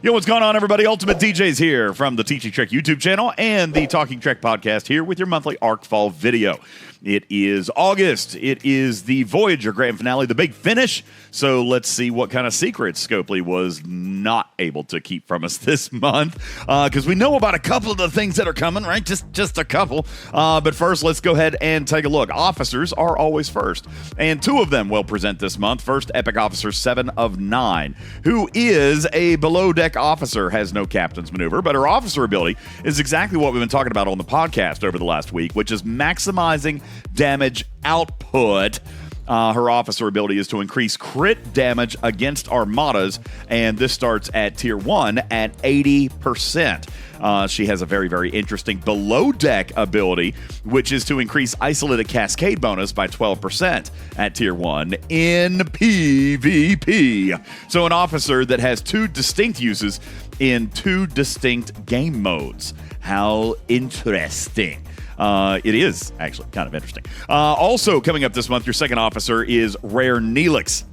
Yo, what's going on, everybody? UltimatDjz here from the Teaching Trek YouTube channel and the Talking Trek podcast here with your monthly ArcFall video. It is August. It is the Voyager grand finale, the big finish. So let's see what kind of secrets Scopely was not able to keep from us this month, because we know about a couple of the things that are coming, right? Just a couple. But first, let's go ahead and take a look. Officers are always first, and two of them will present this month. First, Epic Officer 7 of 9, who is a below-deck officer, has no captain's maneuver, but her officer ability is exactly what we've been talking about on the podcast over the last week, which is maximizing damage output. Her officer ability is to increase crit damage against armadas, and this starts at tier 1 at 80%. She has a very, very interesting below-deck ability, which is to increase isolated cascade bonus by 12% at tier 1 in PvP. So an officer that has two distinct uses in two distinct game modes. How interesting. It is actually kind of interesting. Also coming up this month, your second officer is Rare Neelix.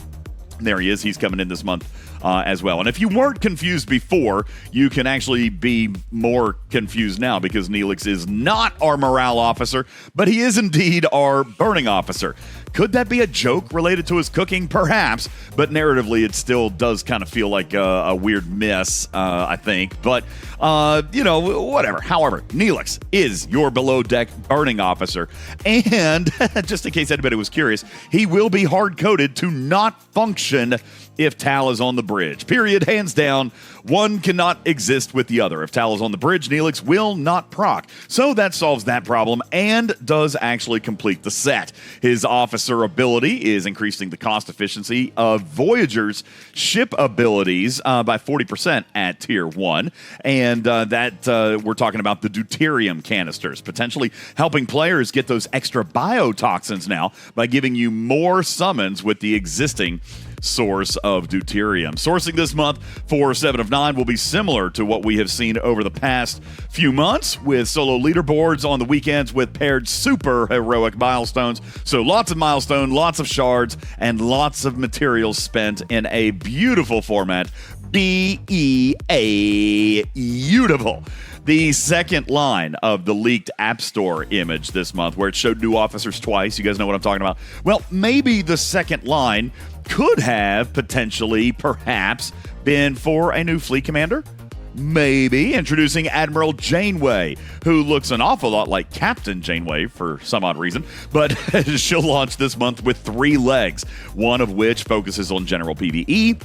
There he is. He's coming in this month as well. And if you weren't confused before, you can actually be more confused now, because Neelix is not our morale officer, but he is indeed our burning officer. Could that be a joke related to his cooking? Perhaps, but narratively it still does kind of feel like a weird miss, I think. But, you know, whatever. However, Neelix is your below-deck burning officer. And just in case anybody was curious, he will be hard-coded to not function if Tal is on the bridge. Period. Hands down. One cannot exist with the other. If Tal is on the bridge, Neelix will not proc. So that solves that problem and does actually complete the set. His officer ability is increasing the cost efficiency of Voyager's ship abilities by 40% at tier 1. And we're talking about the deuterium canisters, potentially helping players get those extra biotoxins now by giving you more summons with the existing source of deuterium. Sourcing this month for 7 of 9 will be similar to what we have seen over the past few months, with solo leaderboards on the weekends with paired super heroic milestones. So lots of milestone, lots of shards, and lots of materials spent in a beautiful format. Beautiful. The second line of the leaked App Store image this month, where it showed new officers twice. You guys know what I'm talking about? Well, maybe the second line could have potentially, perhaps, been for a new fleet commander. Maybe introducing Admiral Janeway, who looks an awful lot like Captain Janeway for some odd reason, but she'll launch this month with 3 legs, one of which focuses on general PvE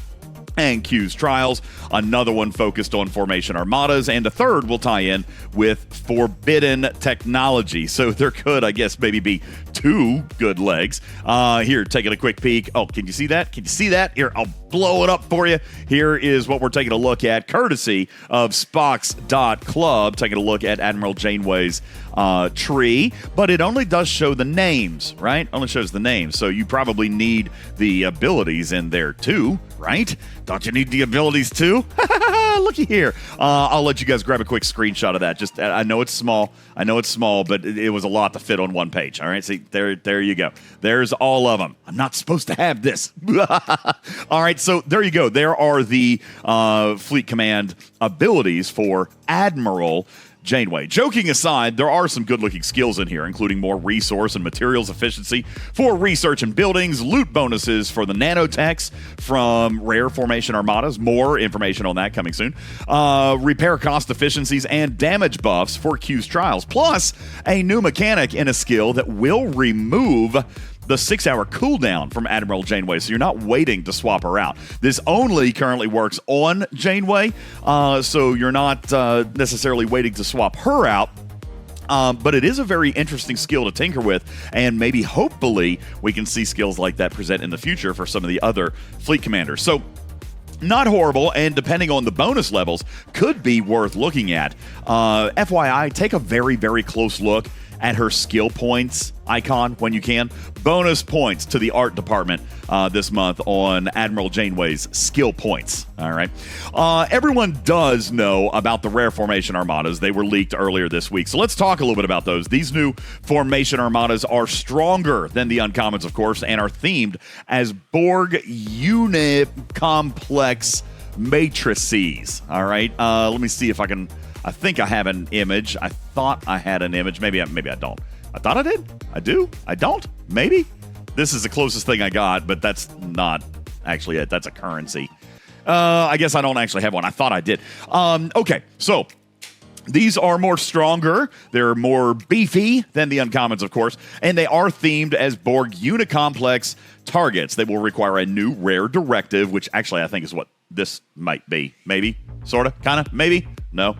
and Q's trials, another one focused on formation armadas, and a third will tie in with forbidden technology. So there could, I guess, maybe be 2 good legs. Here, taking a quick peek. Oh, can you see that? Can you see that? Here, I'll blow it up for you. Here is what we're taking a look at, courtesy of Spox.club, taking a look at Admiral Janeway's tree, but it only does show the names, right? Only shows the names, so you probably need the abilities in there too, right? Don't you need the abilities too? Looky here. I'll let you guys grab a quick screenshot of that. Just, I know it's small, but it was a lot to fit on one page. All right, see, there you go. There's all of them. I'm not supposed to have this. All right, so there you go. There are the Fleet Command abilities for Admiral Janeway. Joking aside, there are some good-looking skills in here, including more resource and materials efficiency for research and buildings, loot bonuses for the nanotechs from rare formation armadas. More information on that coming soon. Repair cost efficiencies and damage buffs for Q's trials, plus a new mechanic in a skill that will remove the 6-hour cooldown from Admiral Janeway, so you're not waiting to swap her out. This only currently works on Janeway, so you're not necessarily waiting to swap her out. But it is a very interesting skill to tinker with, and maybe, hopefully, we can see skills like that present in the future for some of the other fleet commanders. So, not horrible, and depending on the bonus levels, could be worth looking at. FYI, take a very, very close look at her skill points icon when you can. Bonus points to the art department this month on Admiral Janeway's skill points. All right. Everyone does know about the rare formation armadas. They were leaked earlier this week. So let's talk a little bit about those. These new formation armadas are stronger than the uncommons, of course, and are themed as Borg unit complex matrices. All right. Let me see if I can. I think I have an image. I thought I had an image. Maybe I don't. I thought I did. I do. I don't. Maybe. This is the closest thing I got, but that's not actually it. That's a currency. I guess I don't actually have one. I thought I did. Okay, so these are more stronger. They're more beefy than the uncommons, of course, and they are themed as Borg Unicomplex targets. They will require a new rare directive, which actually I think is what this might be. Maybe, sort of, kind of, maybe. No.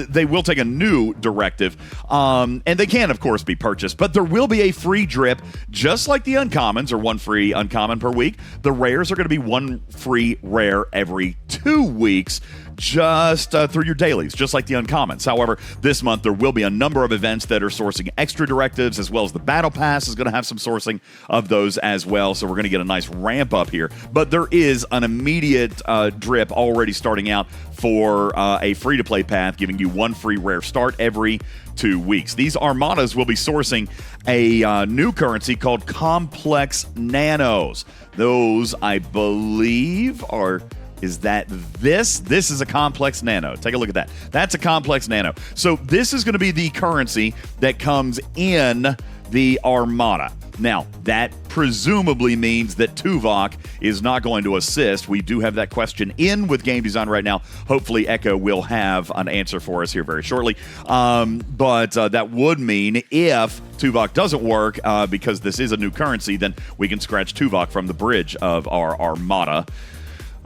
They will take a new directive, and they can, of course, be purchased, but there will be a free drip, just like the uncommons are one free uncommon per week. The rares are going to be one free rare every 2 weeks, just through your dailies, just like the uncommons. However, this month there will be a number of events that are sourcing extra directives, as well as the Battle Pass is going to have some sourcing of those as well, so we're going to get a nice ramp up here. But there is an immediate drip already starting out for a free-to-play path, giving you one free rare start every 2 weeks. These armadas will be sourcing a new currency called Complex Nanos. Those, I believe, are... Is that this? This is a complex nano. Take a look at that. That's a complex nano. So this is going to be the currency that comes in the Armada. Now, that presumably means that Tuvok is not going to assist. We do have that question in with game design right now. Hopefully, Echo will have an answer for us here very shortly. But that would mean if Tuvok doesn't work, because this is a new currency, then we can scratch Tuvok from the bridge of our Armada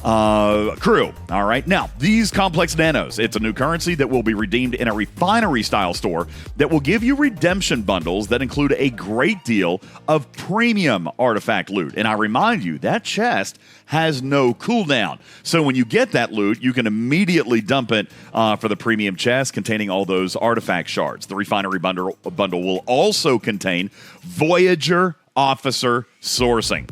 crew. All right. Now, these complex nanos, it's a new currency that will be redeemed in a refinery style store that will give you redemption bundles that include a great deal of premium artifact loot. And I remind you, that chest has no cooldown. So when you get that loot, you can immediately dump it for the premium chest containing all those artifact shards. The refinery bundle will also contain Voyager officer sourcing.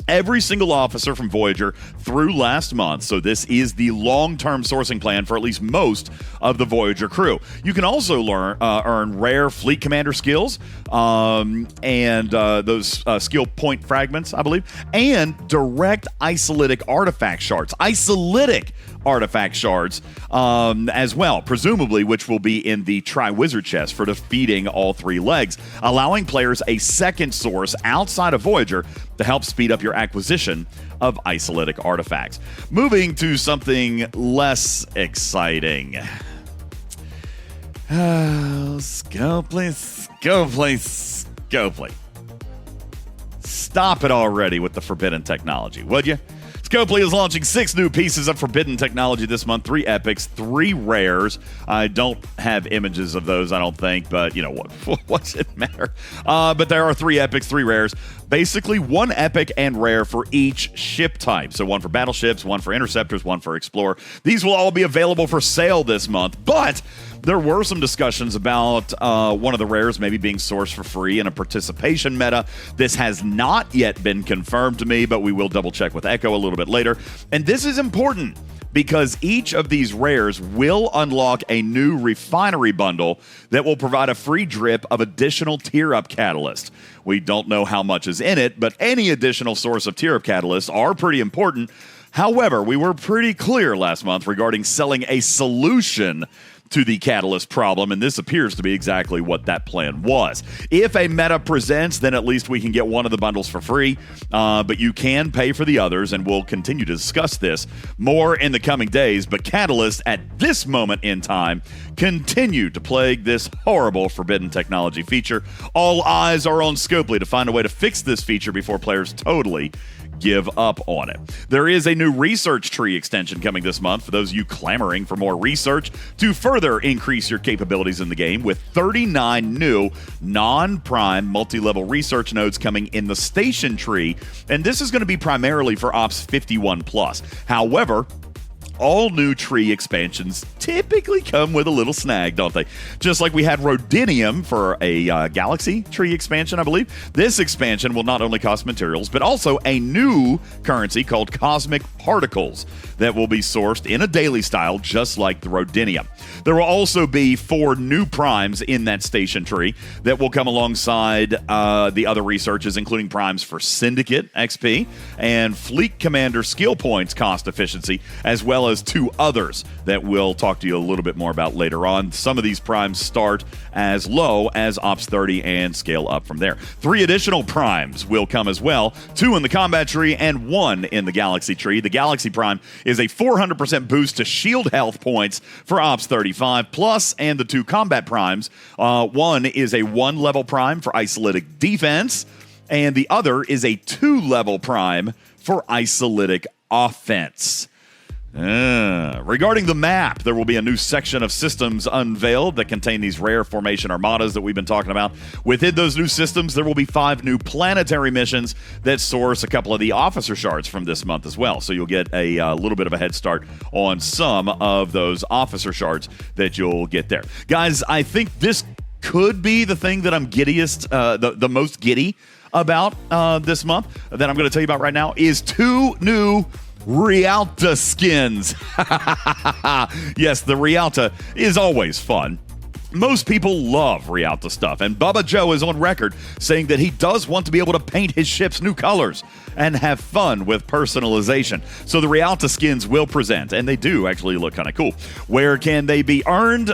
Every single officer from Voyager through last month, so this is the long-term sourcing plan for at least most of the Voyager crew. You can also earn rare fleet commander skills and those skill point fragments, I believe, and direct isolytic artifact shards. Isolytic artifact shards as well, presumably, which will be in the Tri-Wizard chest for defeating all 3 legs, allowing players a second source outside of Voyager to help speed up your acquisition of isolytic artifacts. Moving to something less exciting. Go, please. Go, please. Go, please. Stop it already with the forbidden technology, would you? Scopely is launching 6 new pieces of forbidden technology this month, 3 epics, 3 rares. I don't have images of those, I don't think, but you know what? What's it matter? But there are 3 epics, 3 rares. Basically, 1 epic and rare for each ship type. So 1 for battleships, 1 for interceptors, 1 for explorer. These will all be available for sale this month, but there were some discussions about one of the rares maybe being sourced for free in a participation meta. This has not yet been confirmed to me, but we will double check with Echo a little bit later. And this is important because each of these rares will unlock a new refinery bundle that will provide a free drip of additional tier-up catalyst. We don't know how much is in it, but any additional source of tier-up catalysts are pretty important. However, we were pretty clear last month regarding selling a solution to the catalyst problem, and this appears to be exactly what that plan was. If a meta presents, then at least we can get one of the bundles for free, but you can pay for the others, and we'll continue to discuss this more in the coming days. But Catalyst, at this moment in time, continue to plague this horrible forbidden technology feature. All eyes are on Scopely to find a way to fix this feature before players totally give up on it. There is a new research tree extension coming this month for those of you clamoring for more research to further increase your capabilities in the game, with 39 new non-prime multi-level research nodes coming in the station tree, and this is going to be primarily for Ops 51+. However, all new tree expansions typically come with a little snag, don't they? Just like we had Rhodinium for a Galaxy tree expansion, I believe. This expansion will not only cost materials, but also a new currency called Cosmic Particles that will be sourced in a daily style, just like the Rhodinium. There will also be 4 new primes in that station tree that will come alongside the other researches, including primes for Syndicate XP and Fleet Commander skill points cost efficiency, as well as 2 others that we'll talk to you a little bit more about later on. Some of these primes start as low as Ops 30 and scale up from there. 3 additional primes will come as well, 2 in the combat tree and 1 in the Galaxy tree. The Galaxy prime is a 400% boost to shield health points for Ops 35 plus, and the 2 combat primes, one is a 1-level prime for Isolytic Defense, and the other is a 2-level prime for Isolytic Offense. Regarding the map, there will be a new section of systems unveiled that contain these rare formation armadas that we've been talking about. Within those new systems, there will be 5 new planetary missions that source a couple of the officer shards from this month as well. So you'll get a little bit of a head start on some of those officer shards that you'll get there. Guys, I think this could be the thing that I'm giddiest, the most giddy about this month that I'm going to tell you about right now is 2 new Rialta skins. Yes, the Rialta is always fun. Most people love Rialta stuff, and Bubba Joe is on record saying that he does want to be able to paint his ships new colors and have fun with personalization. So the Rialta skins will present, and they do actually look kind of cool. Where can they be earned?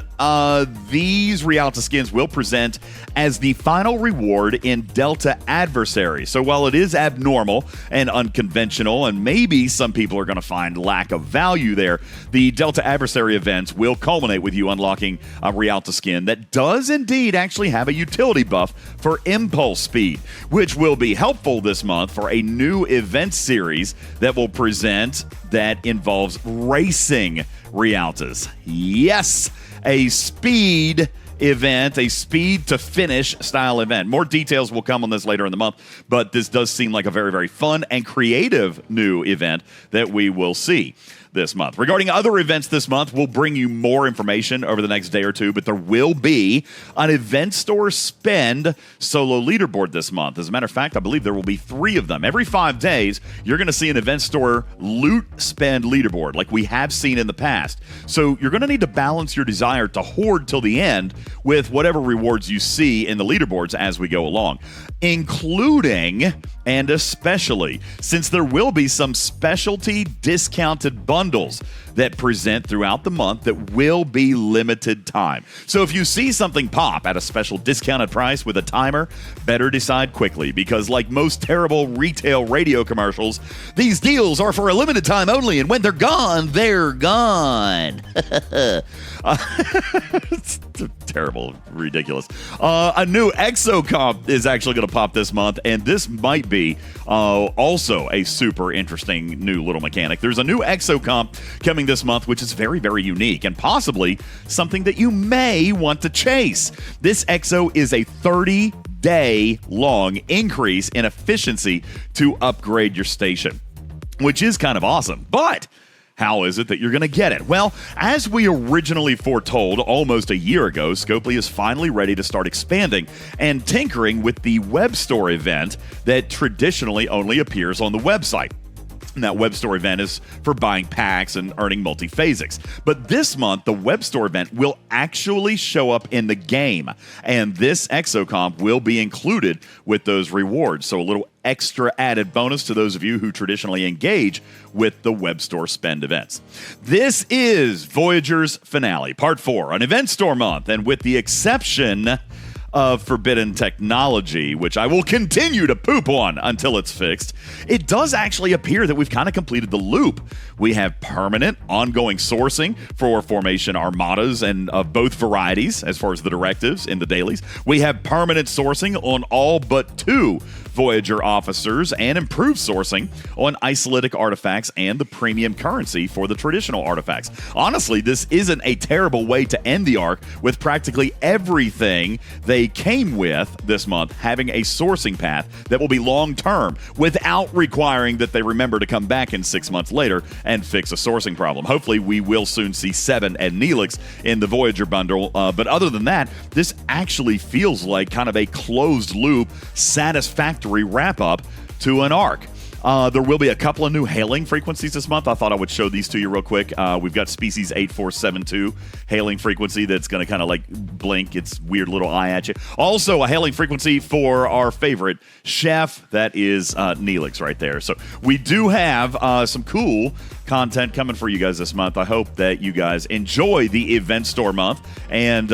These Rialta skins will present as the final reward in Delta Adversary. So while it is abnormal and unconventional, and maybe some people are going to find lack of value there, the Delta Adversary events will culminate with you unlocking a Rialta skin that does indeed actually have a utility buff for impulse speed, which will be helpful this month for a new event series that will present that involves racing Rialtas. Yes, a speed event, a speed to finish style event. More details will come on this later in the month, but this does seem like a very, very fun and creative new event that we will see this month. Regarding other events this month, we'll bring you more information over the next day or two, but there will be an event store spend solo leaderboard this month. As a matter of fact, I believe there will be 3 of them. Every 5 days, you're going to see an event store loot spend leaderboard like we have seen in the past. So you're going to need to balance your desire to hoard till the end with whatever rewards you see in the leaderboards as we go along, including and especially since there will be some specialty discounted bundles that present throughout the month that will be limited time. So if you see something pop at a special discounted price with a timer, better decide quickly, because like most terrible retail radio commercials, these deals are for a limited time only, and when they're gone, they're gone. It's terrible, ridiculous. A new exocomp is actually going to pop this month, and this might be also a super interesting new little mechanic. There's a new exocomp coming this month, which is very, very unique and possibly something that you may want to chase. This exo is a 30-day long increase in efficiency to upgrade your station, which is kind of awesome. But how is it that you're going to get it? Well, as we originally foretold almost a year ago, Scopely is finally ready to start expanding and tinkering with the web store event that traditionally only appears on the website. And that web store event is for buying packs and earning multi-phasics. But this month, the web store event will actually show up in the game, and this exocomp will be included with those rewards. So a little extra added bonus to those of you who traditionally engage with the web store spend events. This is Voyager's finale, part 4, an event store month, and with the exception of forbidden technology, which I will continue to poop on until it's fixed, it does actually appear that we've kind of completed the loop. We have permanent, ongoing sourcing for formation armadas and of both varieties as far as the directives in the dailies. We have permanent sourcing on all but 2 Voyager officers and improve sourcing on isolytic artifacts and the premium currency for the traditional artifacts. Honestly, this isn't a terrible way to end the arc, with practically everything they came with this month having a sourcing path that will be long-term without requiring that they remember to come back in 6 months later and fix a sourcing problem. Hopefully, we will soon see Seven and Neelix in the Voyager bundle, but other than that, this actually feels like kind of a closed-loop, satisfactory wrap-up to an arc. There will be a couple of new hailing frequencies this month. I thought I would show these to you real quick. We've got species 8472 hailing frequency that's going to kind of like blink its weird little eye at you. Also, a hailing frequency for our favorite chef, that is Neelix right there. So we do have some cool content coming for you guys this month. I hope that you guys enjoy the event store month. And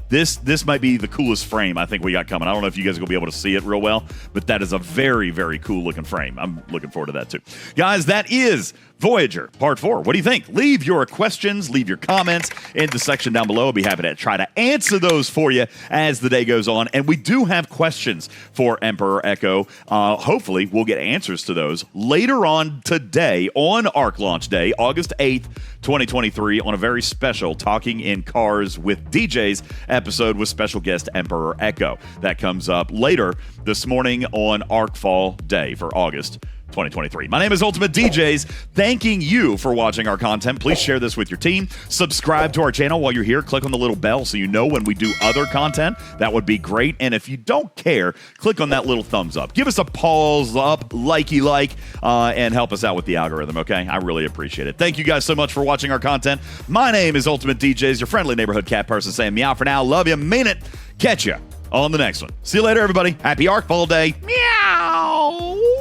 this might be the coolest frame I think we got coming. I don't know if you guys are going to be able to see it real well, but that is a very, very cool looking frame. I'm looking forward to that too. Guys, that is Voyager Part 4. What do you think? Leave your questions, leave your comments in the section down below. I'll be happy to try to answer those for you as the day goes on. And we do have questions for Emperor Echo. Hopefully, we'll get answers to those later on today on Arc Launch Day, August 8th, 2023, on a very special Talking in Cars with DJs episode with special guest Emperor Echo. That comes up later this morning on ArcFall Day for August 2023. My name is UltimatDjz. Thanking you for watching our content. Please share this with your team. Subscribe to our channel while you're here. Click on the little bell so you know when we do other content. That would be great. And if you don't care, click on that little thumbs up. Give us a pause up, likey like, and help us out with the algorithm, okay? I really appreciate it. Thank you guys so much for watching our content. My name is UltimatDjz, your friendly neighborhood cat person saying meow for now. Love you. Mean it. Catch you on the next one. See you later, everybody. Happy ArcFall Day. Meow. Ooh.